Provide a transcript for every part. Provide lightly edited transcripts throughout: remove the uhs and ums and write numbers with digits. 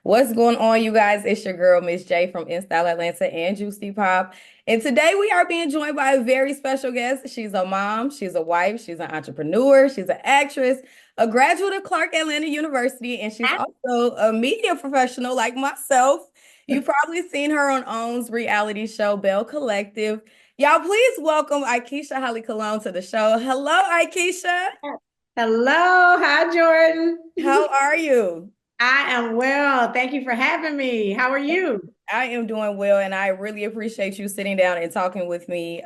What's going on, you guys? It's your girl, Miss J from InStyle Atlanta and JuicyPop. And today we are being joined by a very special guest. She's a mom, she's a wife, she's an entrepreneur, she's an actress, a graduate of Clark Atlanta University, and she's also a media professional like myself. You've probably seen her on OWN's reality show, Belle Collective. Y'all, please welcome Aikisha Holly Cologne to the show. Hello, Aikisha. Hello, hi Jordan. How are you? I am well. Thank you for having me. How are you? I am doing well, and I really appreciate you sitting down and talking with me.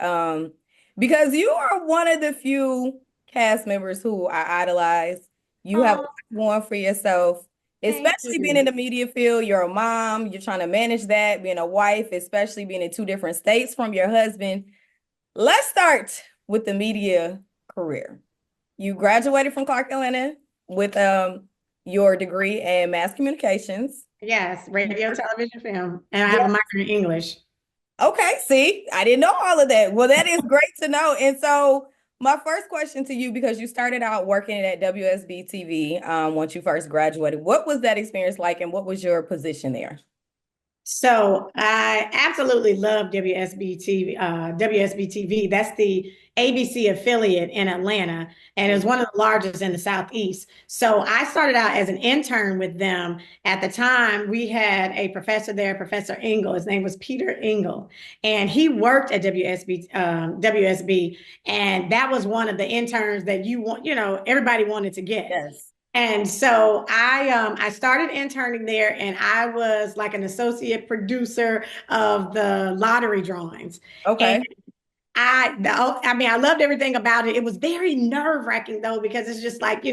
Because you are one of the few cast members who I idolize. You have a Oh, lot going for yourself, thank especially being in you. the media field. You're a mom, you're trying to manage that, being a wife, especially being in two different states from your husband. Let's start with the media career. You graduated from Clark Atlanta with your degree in mass communications. Yes, radio, television, film, and I have a minor in English. Okay, see, I didn't know all of that. Well, that is great to know. And so, my first question to you, because you started out working at WSB TV once you first graduated, what was that experience like, and what was your position there? So I absolutely love WSB TV, WSB TV. That's the ABC affiliate in Atlanta, and it was one of the largest in the Southeast. So I started out as an intern with them. At the time, we had a professor there, Professor Engel. His name was Peter Engel, and he worked at WSB, and that was one of the interns that everybody wanted to get. Yes. And so I started interning there, and I was like an associate producer of the lottery drawings. And Okay. I loved everything about it. It was very nerve-wracking though, because it's just like,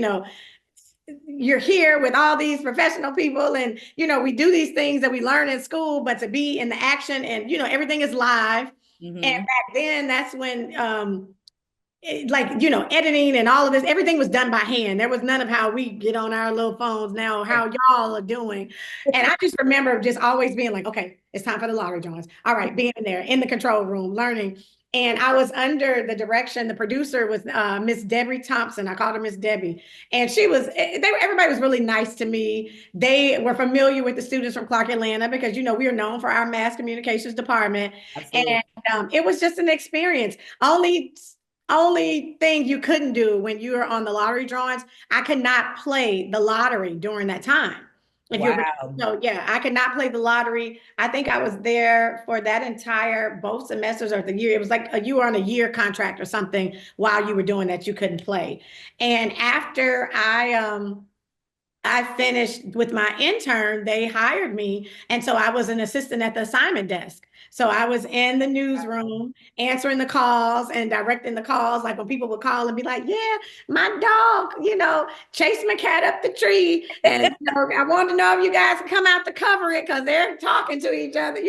you're here with all these professional people, and we do these things that we learn in school, but to be in the action, and everything is live. And Hmm. back then, that's when editing and all of this, everything was done by hand. There was none of how we get on our little phones now, how y'all are doing. And I just remember just always being like, okay, it's time for the lottery drawings. All right, being there in the control room learning. And I was under the direction, the producer was Miss Debbie Thompson. I called her Miss Debbie. And everybody was really nice to me. They were familiar with the students from Clark Atlanta because we are known for our mass communications department. Absolutely. And it was just an experience. Only thing you couldn't do when you were on the lottery drawings, I could not play the lottery during that time. If you're Wow. so yeah, I could not play the lottery. I think I was there for that entire both semesters of the year. It was like you were on a year contract or something while you were doing that. You couldn't play. And after I finished with my intern, they hired me. And so I was an assistant at the assignment desk. So I was in the newsroom answering the calls and directing the calls. Like when people would call and be like, yeah, my dog, chased my cat up the tree. And I wanted to know if you guys could come out to cover it because they're talking to each other.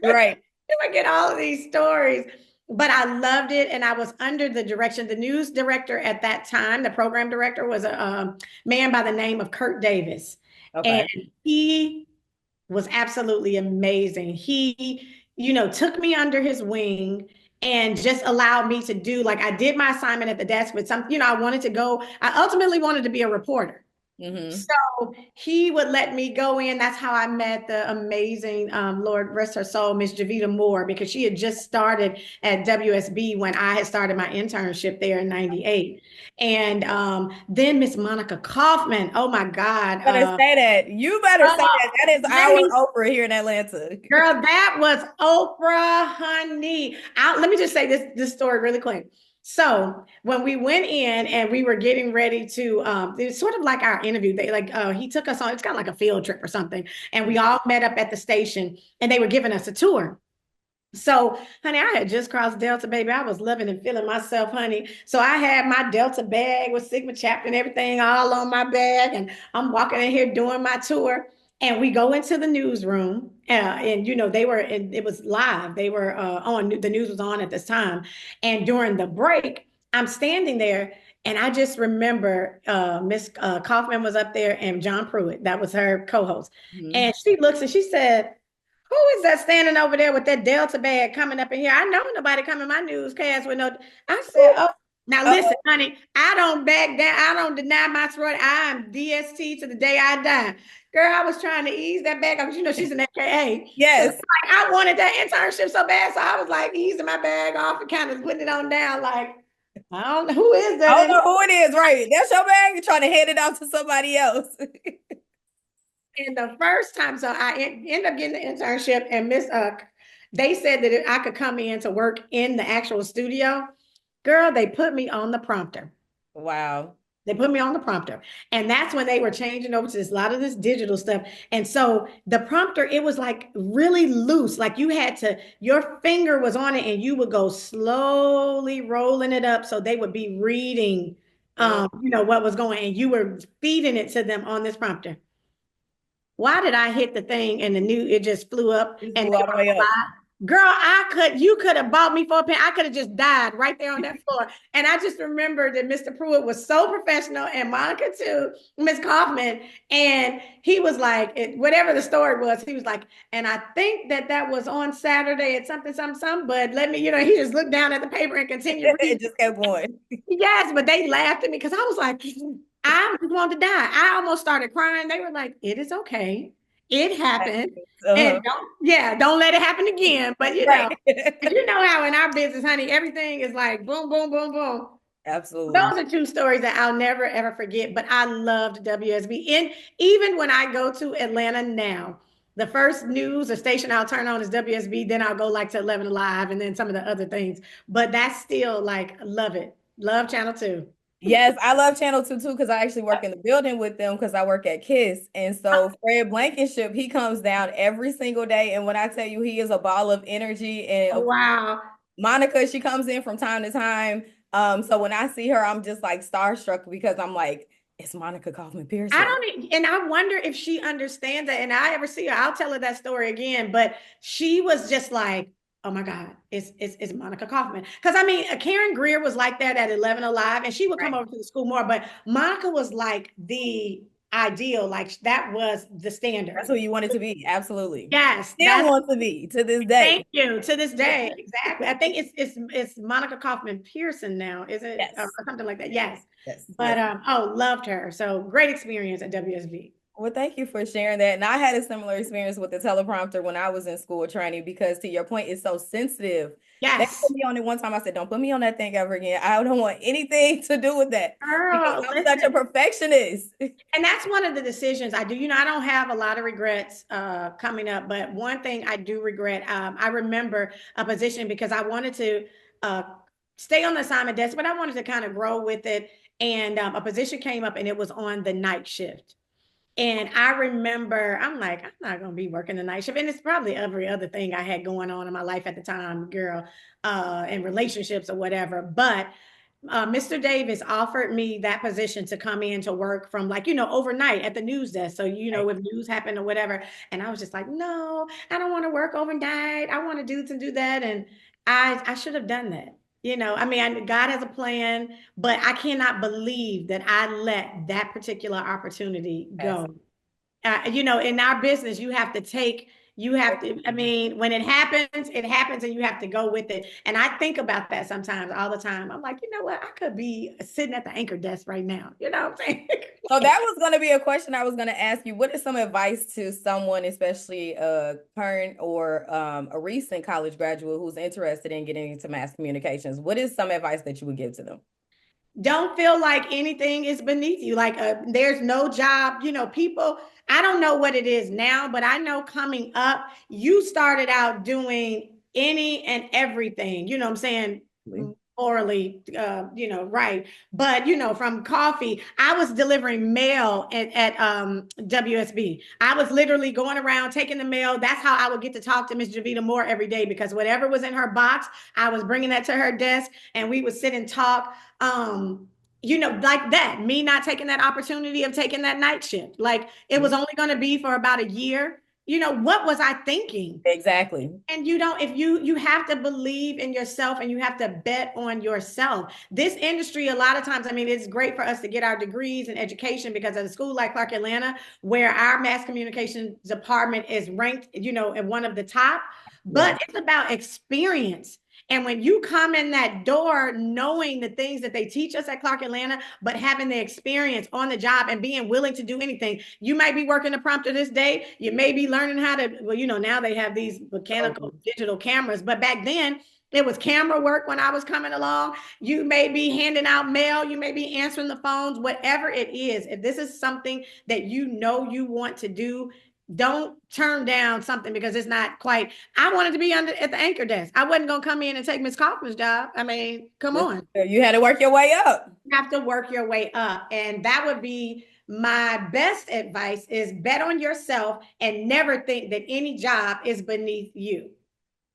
Right. I get all of these stories, but I loved it. And I was under the direction. The news director at that time, the program director, was a man by the name of Kurt Davis. And Okay. he was absolutely amazing. He, took me under his wing and just allowed me to do, like, I did my assignment at the desk with I wanted to go, I ultimately wanted to be a reporter. Hmm. So he would let me go in. That's how I met the amazing, Lord rest her soul, Miss Javita Moore, because she had just started at WSB when I had started my internship there in '98. And then Miss Monica Kaufman. Oh my God. Better say that. You better say that. That is Let our me Oprah here in Atlanta. Girl, that was Oprah, honey. Let me just say this story really quick. So when we went in and we were getting ready to, it's sort of like our interview. They he took us on. It's kind of like a field trip or something, and we all met up at the station, and they were giving us a tour. So, honey, I had just crossed Delta, baby. I was loving and feeling myself, honey. So I had my Delta bag with Sigma chapter and everything all on my bag, and I'm walking in here doing my tour. And we go into the newsroom, and it was live. They were on. The news was on at this time, and during the break, I'm standing there, and I just remember Miss Kaufman was up there, and John Pruitt, that was her co-host, Mhm. and she looks and she said, who is that standing over there with that Delta bag coming up in here? I know nobody coming my newscast with no. I said, oh. Now, listen, Uh-oh. honey, I don't back down. I don't deny my sorority. I am DST to the day I die. Girl, I was trying to ease that bag off. You know, she's an AKA. So Yes. like, I wanted that internship so bad. So I was like easing my bag off and kind of putting it on down. Like, I don't know who is I that. don't know who it is, right? That's your bag. You're trying to hand it off to somebody else. And the first time, so I ended up getting the internship, and Miss they said that if I could come in to work in the actual studio. Girl, they put me on the prompter. Wow. They put me on the prompter. And that's when they were changing over to this, a lot of this digital stuff. And so the prompter, it was like really loose. Like you had to, your finger was on it and you would go slowly rolling it up. So they would be reading, Mm. what was going, and you were feeding it to them on this prompter. Why did I hit the thing and it just flew up Just and flew they all the way were up. live? Girl, you could have bought me for a pen. I could have just died right there on that floor. And I just remember that Mr. Pruitt was so professional, and Monica too, Miss Kaufman. And he was like, whatever the story was, he was like, and I think that was on Saturday at something, something, something. But let me, he just looked down at the paper and continued reading. It just kept going. Yes, but they laughed at me because I was like, I wanted to die. I almost started crying. They were like, it is okay. It happened. Uh-huh. And don't let it happen again. But Right. you know how in our business, honey, everything is like boom, boom, boom, boom. Absolutely. Those are two stories that I'll never ever forget. But I loved WSB. And even when I go to Atlanta now, the first news or station I'll turn on is WSB. Then I'll go like to 11 Alive and then some of the other things. But that's still like, love it. Love Channel 2. Yes, I love Channel 2 too because I actually work in the building with them because I work at KISS. And so Fred Blankenship, he comes down every single day. And when I tell you he is a ball of energy, and Oh, wow. Monica, she comes in from time to time. So when I see her, I'm just like starstruck because I'm like, it's Monica Kaufman I Pearson. don't, and I wonder if she understands that. And I ever see her, I'll tell her that story again. But she was just like, oh my God, it's Monica Kaufman. Because I mean, Karen Greer was like that at 11 Alive, and she would come Right. over to the school more. But Monica was like the ideal, like that was the That's standard. who you wanted to be. Absolutely. Yes, Still that's want to be to this thank day. you to this day. Exactly. I think it's Monica Kaufman Pearson now, is it? Or Yes. something like that. Yes. Yes. But Yes. loved her. So great experience at WSB. Well, thank you for sharing that. And I had a similar experience with the teleprompter when I was in school training because, to your point, it's so sensitive. They put Yes. me on it one time. I said, "Don't put me on that thing ever again. I don't want anything to do with that because Girl, I'm such a listen. perfectionist." And that's one of the decisions I do. I don't have a lot of regrets coming up, but one thing I do regret, I remember a position because I wanted to uh, stay on the assignment desk, but I wanted to kind of grow with it. And a position came up and it was on the night shift. And I remember, I'm like, I'm not going to be working the night shift. And it's probably every other thing I had going on in my life at the time, girl, and relationships or whatever. But Mr. Davis offered me that position to come in to work from like, overnight at the news desk. So, Right. if news happened or whatever. And I was just like, no, I don't want to work overnight. I want to do this and do that. And I should have done that. I mean, God has a plan, but I cannot believe that I let that particular opportunity Yes. go. In our business, I mean, when it happens and you have to go with it. And I think about that sometimes all the time. I'm like, you know what? I could be sitting at the anchor desk right now. You know what I'm saying? So that was going to be a question I was going to ask you. What is some advice to someone, especially a current or a recent college graduate who's interested in getting into mass communications? What is some advice that you would give to them? Don't feel like anything is beneath you. Like there's no job, people, I don't know what it is now, but I know coming up, you started out doing any and everything, you know what I'm saying? Morally, right. But, from coffee, I was delivering mail at WSB. I was literally going around taking the mail. That's how I would get to talk to Miss Javita Moore every day because whatever was in her box, I was bringing that to her desk and we would sit and talk. Like that, me not taking that opportunity of taking that night shift. Like it was only going to be for about a year. What was I thinking? Exactly. And you don't, if you have to believe in yourself and you have to bet on yourself. This industry, a lot of times, I mean, it's great for us to get our degrees and education because at a school like Clark Atlanta, where our mass communication department is ranked, in one of the top, Yeah. but it's about experience. And when you come in that door, knowing the things that they teach us at Clark Atlanta, but having the experience on the job and being willing to do anything, you might be working the prompter this day. You may be learning how to, well, now they have these mechanical digital cameras, but back then, it was camera work when I was coming along. You may be handing out mail. You may be answering the phones, whatever it is. If this is something that you want to do, don't turn down something because it's not quite. I wanted to be at the anchor desk. I wasn't going to come in and take Miss Kaufman's job. I mean, come on. You had to work your way up. You have to work your way up. And that would be my best advice is bet on yourself and never think that any job is beneath you.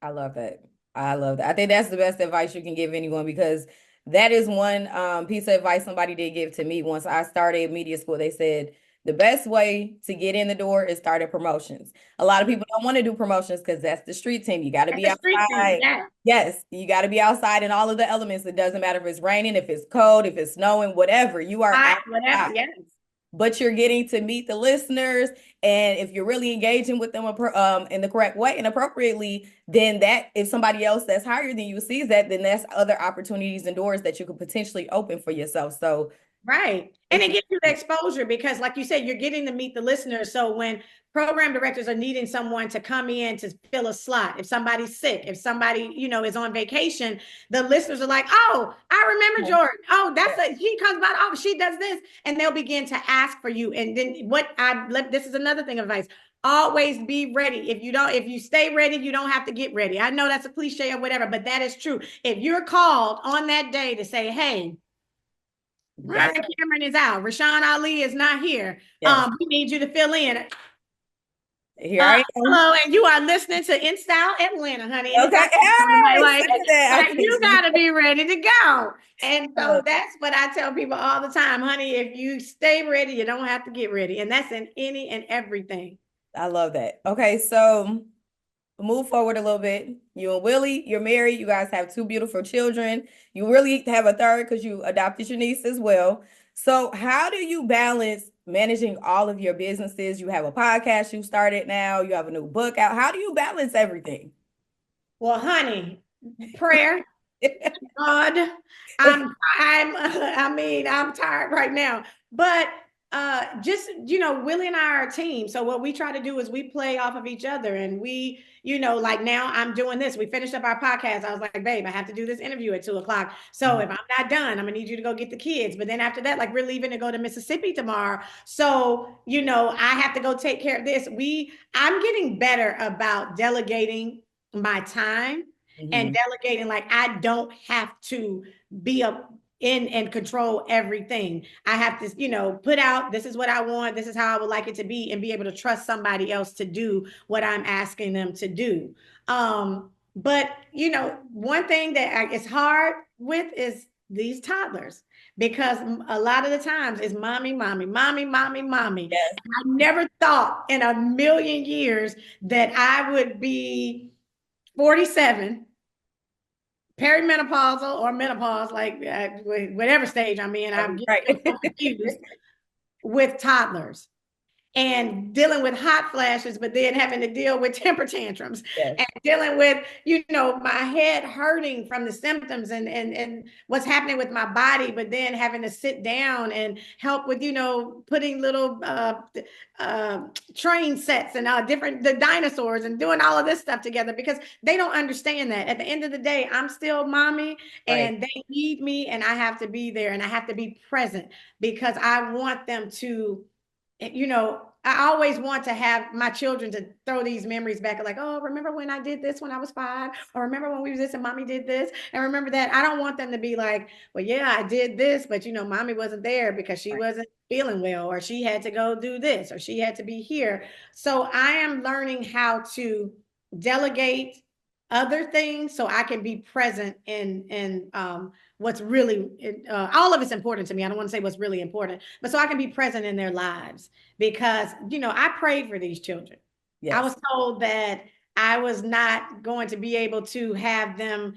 I love that. I love that. I think that's the best advice you can give anyone because that is one piece of advice somebody did give to me once I started media school. They said the best way to get in the door is starting promotions. A lot of people don't want to do promotions because that's the street team. You got to be outside. Yeah. Yes, you got to be outside in all of the elements. It doesn't matter if it's raining, if it's cold, if it's snowing, whatever. You are outside. Whatever, yes. But you're getting to meet the listeners. And if you're really engaging with them in the correct way and appropriately, then that if somebody else that's higher than you sees that, then that's other opportunities and doors that you could potentially open for yourself. So right. And it gives you the exposure because, like you said, you're getting to meet the listeners. So when program directors are needing someone to come in to fill a slot, if somebody's sick, if somebody, is on vacation, the listeners are like, oh, I remember Jordan. Oh, he comes by. Oh, she does this. And they'll begin to ask for you. And then this is another thing of advice. Always be ready. If you stay ready, you don't have to get ready. I know that's a cliche or whatever, but that is true. If you're called on that day to say, hey, Ryan Cameron is out. Rashawn Ali is not here. Yes. We need you to fill in. Here I am. Hello, and you are listening to In Style Atlanta, honey. And okay. You got to be ready to go. And so that's what I tell people all the time, honey. If you stay ready, you don't have to get ready. And that's in any and everything. I love that. Okay, so move forward a little bit. You and Willie, you're married. You guys have two beautiful children. You really have a third because you adopted your niece as well. So how do you balance managing all of your businesses? You have a podcast you started now. You have a new book out. How do you balance everything? Well, honey, prayer. God, I'm tired right now. But Willie and I are a team. So what we try to do is we play off of each other and we, like now I'm doing this. We finished up our podcast. I was like, babe, I have to do this interview at 2:00. So if I'm not done, I'm gonna need you to go get the kids. But then after that, like we're leaving to go to Mississippi tomorrow. So, I have to go take care of this. I'm getting better about delegating my time and delegating. Like I don't have to be in and control everything. I have to, put out, this is what I want, this is how I would like it to be, and be able to trust somebody else to do what I'm asking them to do. But one thing that is hard with is these toddlers, because a lot of the times it's mommy, mommy, mommy, mommy, mommy. Yes. I never thought in a million years that I would be 47, perimenopausal or menopause, like whatever stage I'm in, I'm getting confused with toddlers and dealing with hot flashes, but then having to deal with temper tantrums. Yes. And dealing with, my head hurting from the symptoms and what's happening with my body, but then having to sit down and help with, putting little train sets and the dinosaurs and doing all of this stuff together, because they don't understand that at the end of the day, I'm still mommy. Right. And they need me and I have to be there and I have to be present because I want them to, I always want to have my children to throw these memories back, like, oh, remember when I did this when I was 5, or remember when we was this and mommy did this, and remember that. I don't want them to be like, well, yeah, I did this, but mommy wasn't there because she wasn't feeling well, or she had to go do this, or she had to be here. So I am learning how to delegate other things so I can be present in what's really, all of it's important to me. I don't want to say what's really important, but so I can be present in their lives because, I prayed for these children. Yes. I was told that I was not going to be able to have them.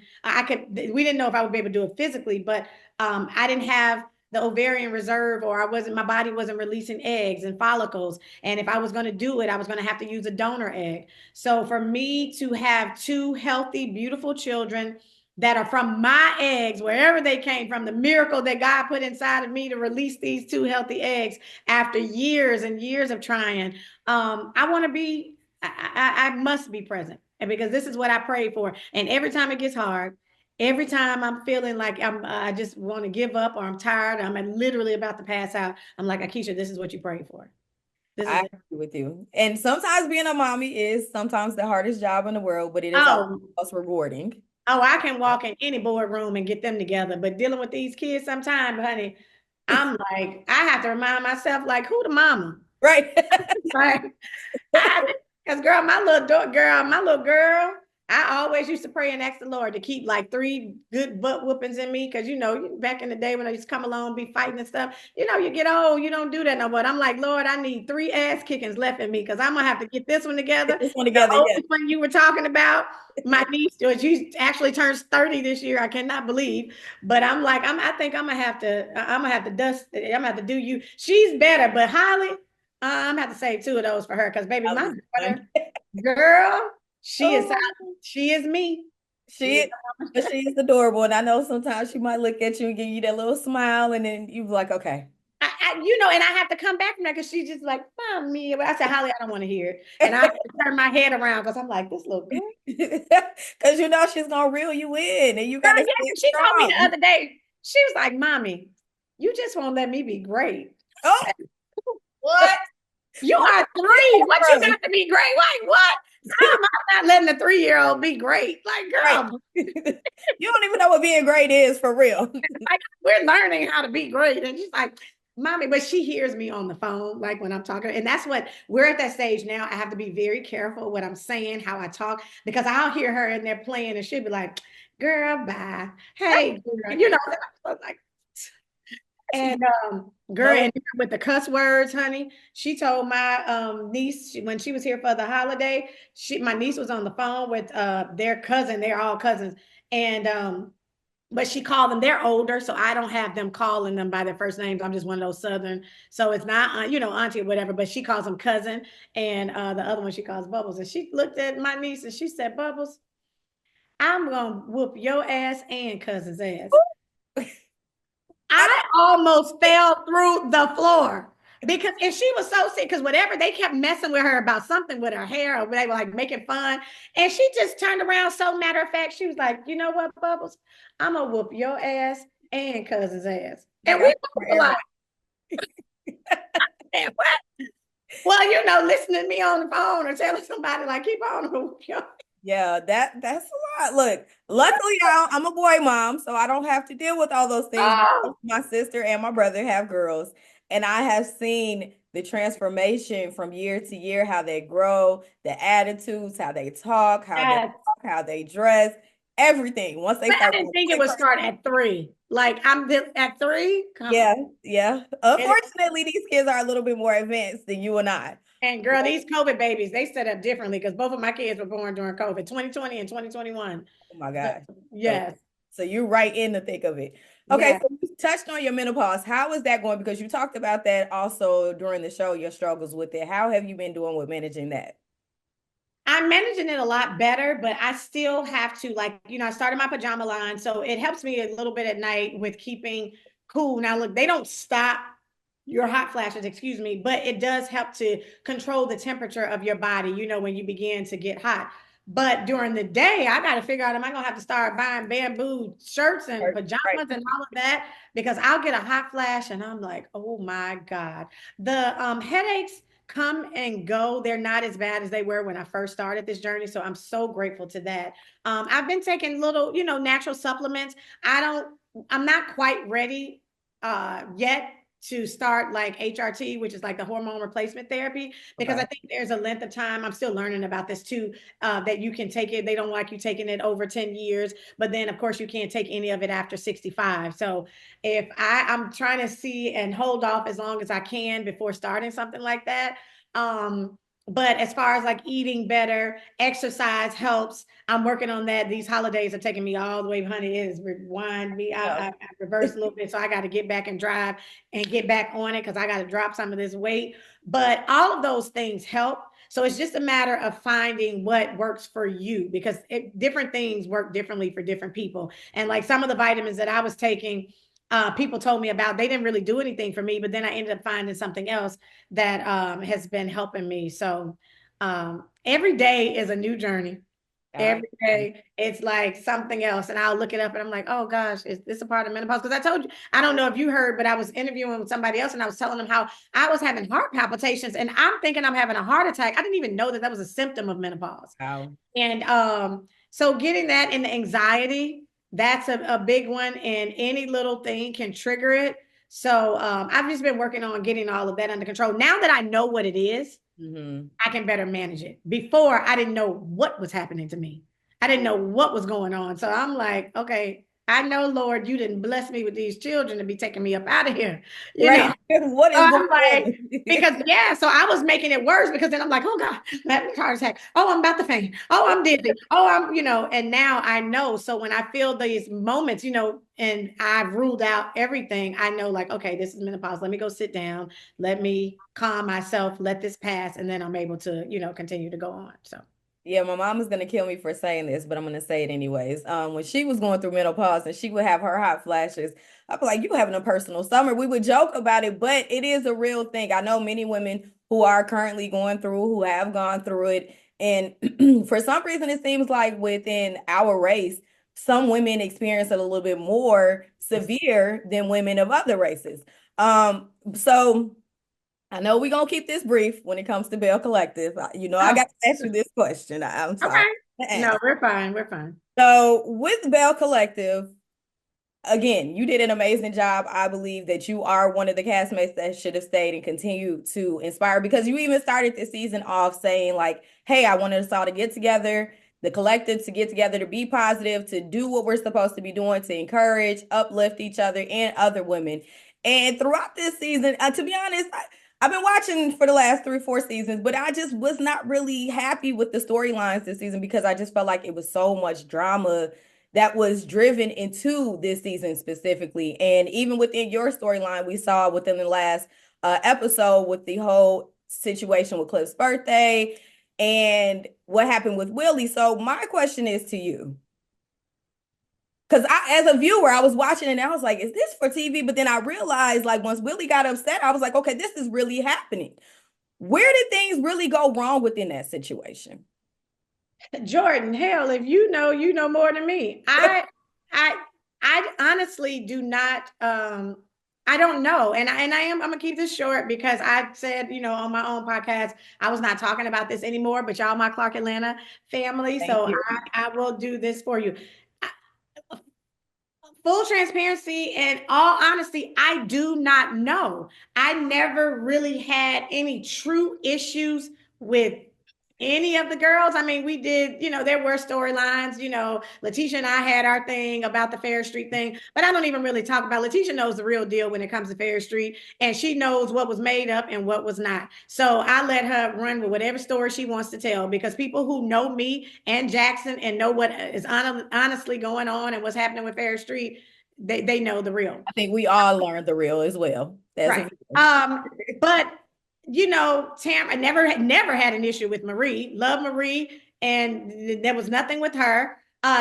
We didn't know if I would be able to do it physically, but I didn't have the ovarian reserve, or my body wasn't releasing eggs and follicles. And if I was going to do it, I was going to have to use a donor egg. So for me to have 2 healthy, beautiful children that are from my eggs, wherever they came from, the miracle that God put inside of me to release these two healthy eggs after years and years of trying. I want to be, I must be present. And because this is what I prayed for. And every time it gets hard, every time I'm feeling like I just want to give up or I'm tired, I'm literally about to pass out. I'm like, Aikisha, this is what you prayed for. This is I it. agree with you. And sometimes being a mommy is sometimes the hardest job in the world, but it is also Oh, most rewarding. oh, I can walk in any boardroom and get them together, but dealing with these kids sometimes, honey, I'm like, I have to remind myself, like, who the mama? Right. Like, because girl, my little girl, I always used to pray and ask the Lord to keep like 3 good butt whoopings in me. Cause back in the day when I used to come along, be fighting and stuff, you get old, you don't do that no more. I'm like, Lord, I need 3 ass kickings left in me because I'm gonna have to get this one Get together. this one The together. Yes. oldest one you were talking about, my niece, she actually turns 30 this year. I cannot believe. But I'm like, I think I'm gonna have to dust, I'm gonna have to do you. She's better, but Holly, I'm gonna have to save 2 of those for her because baby, That my was fun. daughter, girl, she is Oh, she is me. She is she but she is adorable. And I know sometimes she might look at you and give you that little smile, and then you be like, okay. and I have to come back from that because she's just like, mommy. But I said, Holly, I don't want to hear it. And I have to turn my head around because I'm like, this little girl. Because you know she's gonna reel you in and you Girl, gotta yes, stay and she told me the strong. other day, she was like, mommy, you just won't let me be great. Oh, What? You are 3. What you got early. to be great? Like, what? How am I not letting a 3-year-old be great? Like, Right. girl, You don't even know what being great is for real. like, we're learning how to be great. And she's like, mommy, but she hears me on the phone, like when I'm talking. And that's what we're at that stage now. I have to be very careful what I'm saying, how I talk, because I'll hear her in there playing and she'll be like, girl, bye. Hey, girl. Like, and girl, No, and with the cuss words, honey, she told my niece when she was here for the holiday, my niece was on the phone with their cousin, they're all cousins, and but she called them, they're older, so I don't have them calling them by their first names. I'm just one of those Southern. So it's not, auntie or whatever, but she calls them cousin. And the other one she calls Bubbles. And she looked at my niece and she said, Bubbles, I'm going to whoop your ass and cousin's ass. I I almost fell through the floor because if she was so sick, because whatever they kept messing with her about something with her hair or they were like making fun. And she just turned around so matter of fact, she was like, you know what, Bubbles? I'm gonna whoop your ass and cousin's ass. like And I we for were like, everybody. man, what? Well, listening to me on the phone or telling somebody like keep on whoop your Yeah, that's a lot. Look, luckily I'm a boy mom, so I don't have to deal with all those things. oh, My sister and my brother have girls, and I have seen the transformation from year to year, how they grow, the attitudes, how they talk, yes. how they dress, everything. Once they But I start didn't being think it boy would crazy. start at 3. Like at 3, come on. Yeah, yeah. And Unfortunately, these kids are a little bit more advanced than you and I. And girl, these COVID babies, they set up differently because both of my kids were born during COVID, 2020 and 2021. Oh my So, gosh. So yes, so you're right in the thick of it. Okay, yes. so you touched on your menopause. How is that going? Because you talked about that also during the show, your struggles with it. How have you been doing with managing that? I'm managing it a lot better, but I still have to, like, I started my pajama line. So it helps me a little bit at night with keeping cool. Now, look, they don't stop your hot flashes, excuse me, but it does help to control the temperature of your body, when you begin to get hot. But during the day, I got to figure out, am I going to have to start buying bamboo shirts and Right. pajamas and all of that? Because I'll get a hot flash and I'm like, oh my God. The headaches come and go. They're not as bad as they were when I first started this journey. So I'm so grateful to that. I've been taking little, natural supplements. I'm not quite ready yet to start like HRT, which is like the hormone replacement therapy, because Okay. I think there's a length of time. I'm still learning about this too, that you can take it. They don't like you taking it over 10 years, but then of course you can't take any of it after 65. So if I'm trying to see and hold off as long as I can before starting something like that. But as far as like eating better, exercise helps. I'm working on that. These holidays are taking me all the way, honey. It is rewind me. Yeah. I reversed a little bit, so I got to get back and drive and get back on it because I got to drop some of this weight. But all of those things help. So it's just a matter of finding what works for you because different things work differently for different people. And like some of the vitamins that I was taking, people told me about, they didn't really do anything for me, but then I ended up finding something else that has been helping me. So every day is a new journey. I Every day it's like something else. And I'll look it up and I'm like, oh gosh, is this a part of menopause? Because I told you, I don't know if you heard, but I was interviewing with somebody else and I was telling them how I was having heart palpitations and I'm thinking I'm having a heart attack. I didn't even know that that was a symptom of menopause. wow. And so getting that in the anxiety, that's a big one. And any little thing can trigger it. So I've just been working on getting all of that under control. Now that I know what it is, Mm-hmm. I can better manage it. Before, I didn't know what was happening to me. I didn't know what was going on. So I'm like, okay, I know, Lord, you didn't bless me with these children to be taking me up out of here, you know. Right. What So is going I'm like, on? because yeah, so I was making it worse because then I'm like, oh God, that heart attack. Oh, I'm about to faint. Oh, I'm dizzy. Oh, and now I know. So when I feel these moments, and I've ruled out everything, I know like, okay, this is menopause. Let me go sit down. Let me calm myself, let this pass, and then I'm able to, continue to go on. So Yeah, my mom is gonna kill me for saying this, but I'm gonna say it anyways. When she was going through menopause and she would have her hot flashes, I'd be like, "You having a personal summer?" We would joke about it, but it is a real thing. I know many women who are currently going through, who have gone through it, and for some reason, it seems like within our race, some women experience it a little bit more yes. severe than women of other races. So. I know we're gonna keep this brief when it comes to Belle Collective. I Oh, got to ask you this question. I'm sorry okay. to No, ask. we're fine. We're fine. So with Belle Collective, again, you did an amazing job. I believe that you are one of the castmates that should have stayed and continue to inspire because you even started this season off saying like, "Hey, I wanted us all to get together, the collective to get together to be positive, to do what we're supposed to be doing, to encourage, uplift each other and other women." And throughout this season, to be honest, I've been watching for the last 3, 4 seasons, but I just was not really happy with the storylines this season because I just felt like it was so much drama that was driven into this season specifically. And even within your storyline, we saw within the last episode with the whole situation with Cliff's birthday and what happened with Willie. So my question is to you. Because as a viewer, I was watching it and I was like, is this for TV? But then I realized, like, once Willie got upset, I was like, okay, this is really happening. Where did things really go wrong within that situation? Jordan, hell, if you know more than me. I I honestly do not I don't know. I'm gonna keep this short because I said, on my own podcast, I was not talking about this anymore, but y'all my Clark Atlanta family. Thank So you. I will do this for you. Full transparency and all honesty, I do not know. I never really had any true issues with any of the girls. I mean, we did, there were storylines, Letitia and I had our thing about the Fair Street thing, but I don't even really talk about Letitia knows the real deal when it comes to Fair Street, and she knows what was made up and what was not. So I let her run with whatever story she wants to tell because people who know me and Jackson and know what is honestly going on and what's happening with Fair Street, they know the real. I think we all learned the real as well. That's a Right. viewer. But Tam, I never had an issue with Marie. Love Marie, and there was nothing with her.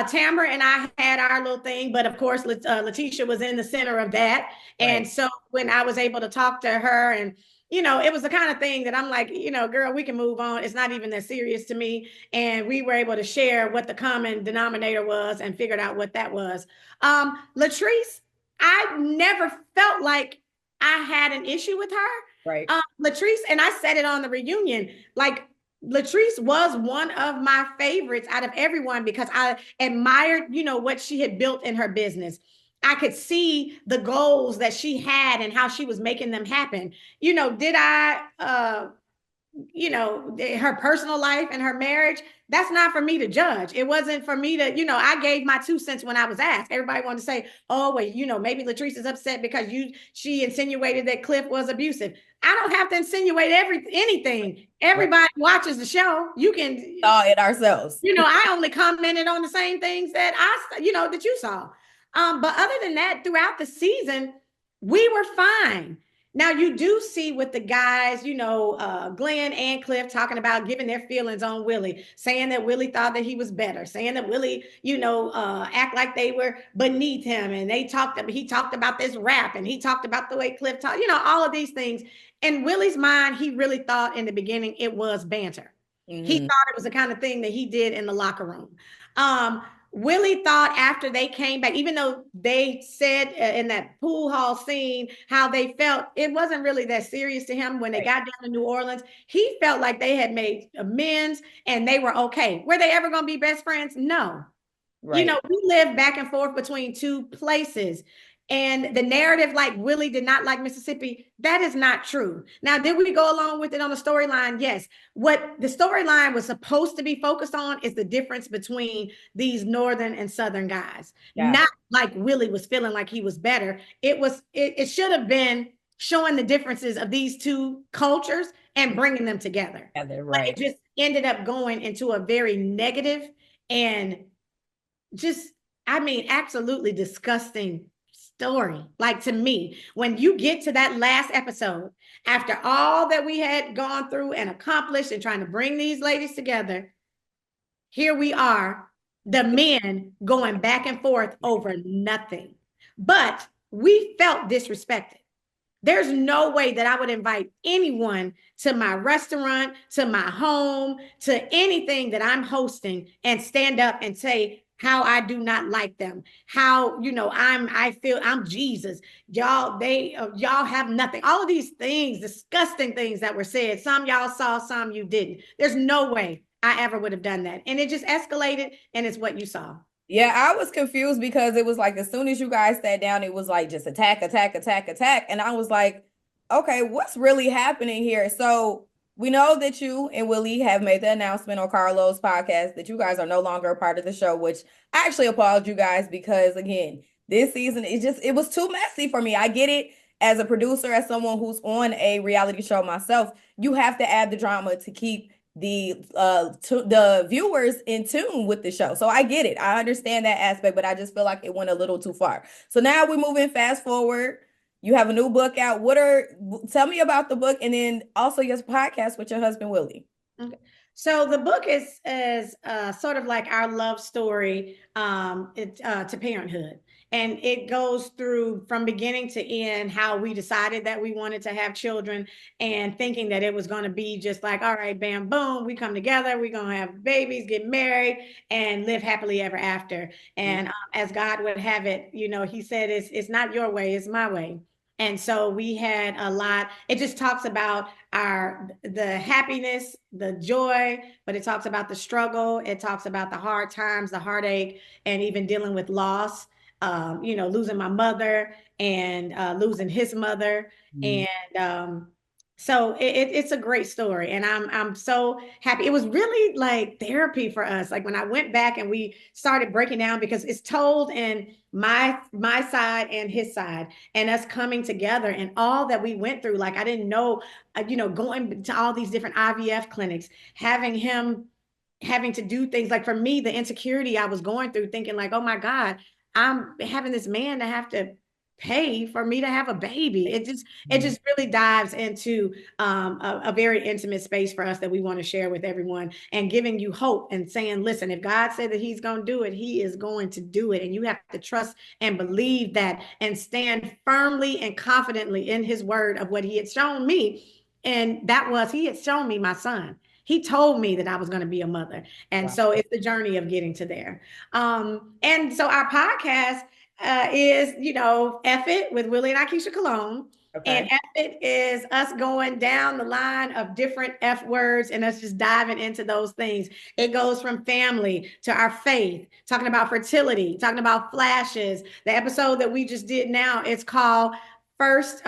Tamara and I had our little thing, but of course, Letitia was in the center of that. And Right. so when I was able to talk to her, and it was the kind of thing that I'm like, girl, we can move on. It's not even that serious to me. And we were able to share what the common denominator was and figured out what that was. Latrice, I never felt like I had an issue with Right. her. Latrice, and I said it on the reunion, like Latrice was one of my favorites out of everyone because I admired, what she had built in her business. I could see the goals that she had and how she was making them happen. Did I her personal life and her marriage, that's not for me to judge. It wasn't for me to, I gave my 2 cents when I was asked. Everybody wanted to say, oh, well, maybe Latrice is upset because she insinuated that Cliff was abusive. I don't have to insinuate anything. Right. Everybody watches the show. You can, Saw it ourselves. I only commented on the same things that that you saw. But other than that, throughout the season, we were fine. Now you do see with the guys, Glenn and Cliff talking about giving their feelings on Willie, saying that Willie thought that he was better, saying that Willie, act like they were beneath him, and he talked about this rap, and he talked about the way Cliff talked, all of these things. In Willie's mind, he really thought in the beginning it was banter. He Hmm. thought it was the kind of thing that he did in the locker room. Um, Willie thought after they came back, even though they said in that pool hall scene how they felt, it wasn't really that serious to him when they Right. got down to New Orleans. He felt like they had made amends and they were okay. Were they ever going to be best friends? No. Right. We live back and forth between two places. And the narrative, like Willie did not like Mississippi, that is not true. Now, did we go along with it on the storyline? Yes. What the storyline was supposed to be focused on is the difference between these northern and southern guys. Got Not like Willie was feeling like he was better. It should have been showing the differences of these two cultures and bringing them together. it. But Right. it just ended up going into a very negative and just, I mean, absolutely disgusting story. Like to me, when you get to that last episode, after all that we had gone through and accomplished and trying to bring these ladies together, here we are, the men going back and forth over nothing. But we felt disrespected. There's no way that I would invite anyone to my restaurant, to my home, to anything that I'm hosting and stand up and say how I do not like them. How, I feel I'm Jesus. Y'all have nothing. All of these things, disgusting things that were said. Some y'all saw, some you didn't. There's no way I ever would have done that. And it just escalated and it's what you saw. Yeah, I was confused because it was like as soon as you guys sat down, it was like just attack, attack, attack, attack. And I was like, okay, what's really happening here? So we know that you and Willie have made the announcement on Carlos' podcast that you guys are no longer a part of the show, which I actually applaud you guys because again, this season it was too messy for me. I get it as a producer, as someone who's on a reality show myself, you have to add the drama to keep the viewers in tune with the show. So I get it. I understand that aspect, but I just feel like it went a little too far. So now we're moving fast forward. You have a new book out. Tell me about the book and then also your podcast with your husband Willie. Okay. So the book is sort of like our love story to parenthood, and it goes through from beginning to end how we decided that we wanted to have children, and thinking that it was going to be just like, all right, bam, boom, we come together, we're going to have babies, get married, and live happily ever after. And as God would have it, He said, it's not your way, it's my way. And so we had a lot. It just talks about the happiness, the joy, but it talks about the struggle. It talks about the hard times, the heartache, and even dealing with loss. Losing my mother and losing his mother, Mhm. and so it's a great story, and I'm so happy. It was really like therapy for us. Like when I went back and we started breaking down because it's told in my side and his side, and us coming together and all that we went through. Like I didn't know, going to all these different IVF clinics, having him having to do things like for me, the insecurity I was going through, thinking like, oh my God, I'm having this man to have to pay for me to have a baby. It just really dives into a very intimate space for us that we want to share with everyone, and giving you hope and saying, listen, if God said that he's going to do it, he is going to do it. And you have to trust and believe that and stand firmly and confidently in his word of what he had shown me. And that was, he had shown me my son. He told me that I was going to be a mother. And Wow. so it's the journey of getting to there. And so our podcast is, F It with Willie and Aikisha Cologne. And Okay. F It is us going down the line of different F words and us just diving into those things. It goes from family to our faith, talking about fertility, talking about flashes. The episode that we just did now, it's called First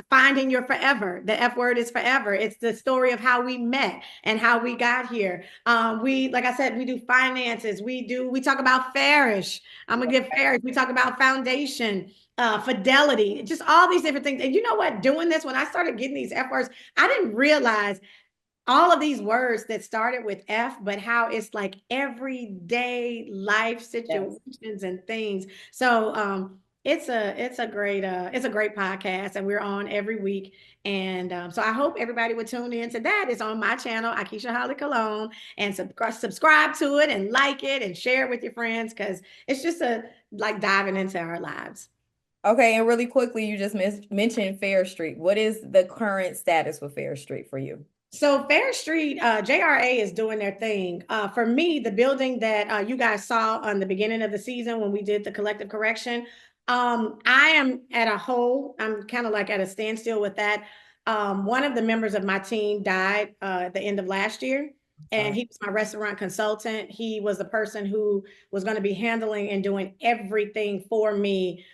Finding Your Forever. The F word is forever. It's the story of how we met and how we got here. Like I said, we do finances. We talk about Farish. I'm gonna give Farish. We talk about foundation, fidelity, just all these different things. And you know what? Doing this, when I started getting these F words, I didn't realize all of these words that started with F, but how it's like everyday life Yes. situations and things. So It's a great podcast, and we're on every week. And so I hope everybody would tune in to that. It's on my channel, Aikisha Holly Cologne, and subscribe to it and like it and share it with your friends because it's just a like diving into our lives. Okay, and really quickly, you just mentioned Fair Street. What is the current status with Fair Street for you? So Fair Street, JRA is doing their thing. For me, the building that you guys saw on the beginning of the season when we did the collective correction, I am at a hole. I'm kind of like at a standstill with that. One of the members of my team died at the end of last year, and Sorry. he was my restaurant consultant. He was the person who was going to be handling and doing everything for me,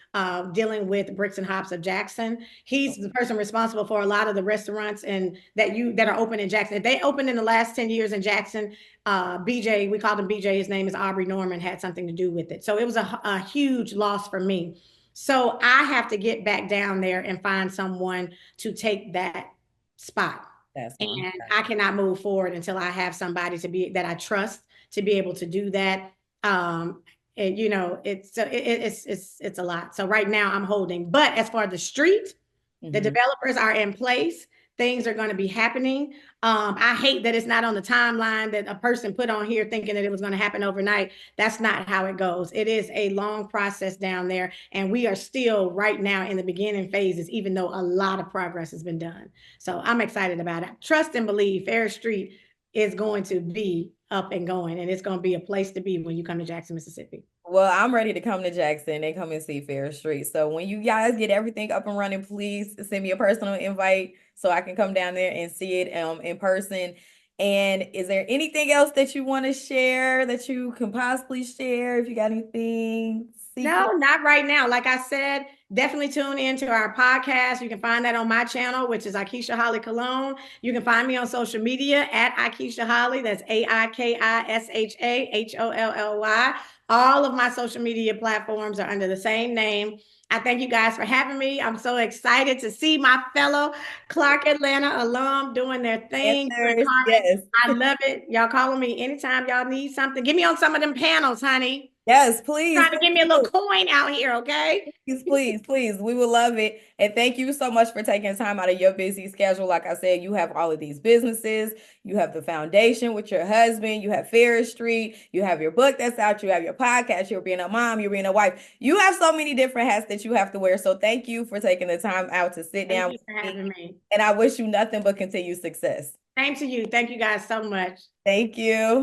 dealing with Bricks and Hops of Jackson. He's the person responsible for a lot of the restaurants and that are open in Jackson. If they opened in the last 10 years in Jackson, BJ, we called him BJ, his name is Aubrey Norman, had something to do with it. So it was a huge loss for me. So I have to get back down there and find someone to take that spot. That's fine. And I cannot move forward until I have somebody to be that I trust to be able to do that. And you know, it's a lot. So right now I'm holding. But as far as the street, the Mhm. developers are in place. Things are going to be happening. I hate that it's not on the timeline that a person put on here thinking that it was going to happen overnight. That's not how it goes. It is a long process down there, and we are still right now in the beginning phases, even though a lot of progress has been done. So I'm excited about it. Trust and believe Fair Street is going to be up and going, and it's going to be a place to be when you come to Jackson, Mississippi. Well, I'm ready to come to Jackson and come and see Fair Street. So when you guys get everything up and running, please send me a personal invite so I can come down there and see it in person. And is there anything else that you want to share that you can possibly share? If you got anything secret? No, not right now. Like I said, definitely tune into our podcast. You can find that on my channel, which is Aikisha Holly Cologne. You can find me on social media at Aikisha Holly. That's AIKISHAHOLLY. All of my social media platforms are under the same name. I thank you guys for having me. I'm so excited to see my fellow Clark Atlanta alum doing their thing. Answers, Carmen, yes. I love it. Y'all calling me anytime y'all need something. Get me on some of them panels, honey. Yes, please. Trying to give me a little coin out here, okay? Please, please, please. We would love it. And thank you so much for taking time out of your busy schedule. Like I said, you have all of these businesses. You have the foundation with your husband. You have Ferris Street. You have your book that's out. You have your podcast. You're being a mom. You're being a wife. You have so many different hats that you have to wear. So thank you for taking the time out to sit Thank down you with for me. having me. And I wish you nothing but continued success. Same to you. Thank you guys so much. Thank you.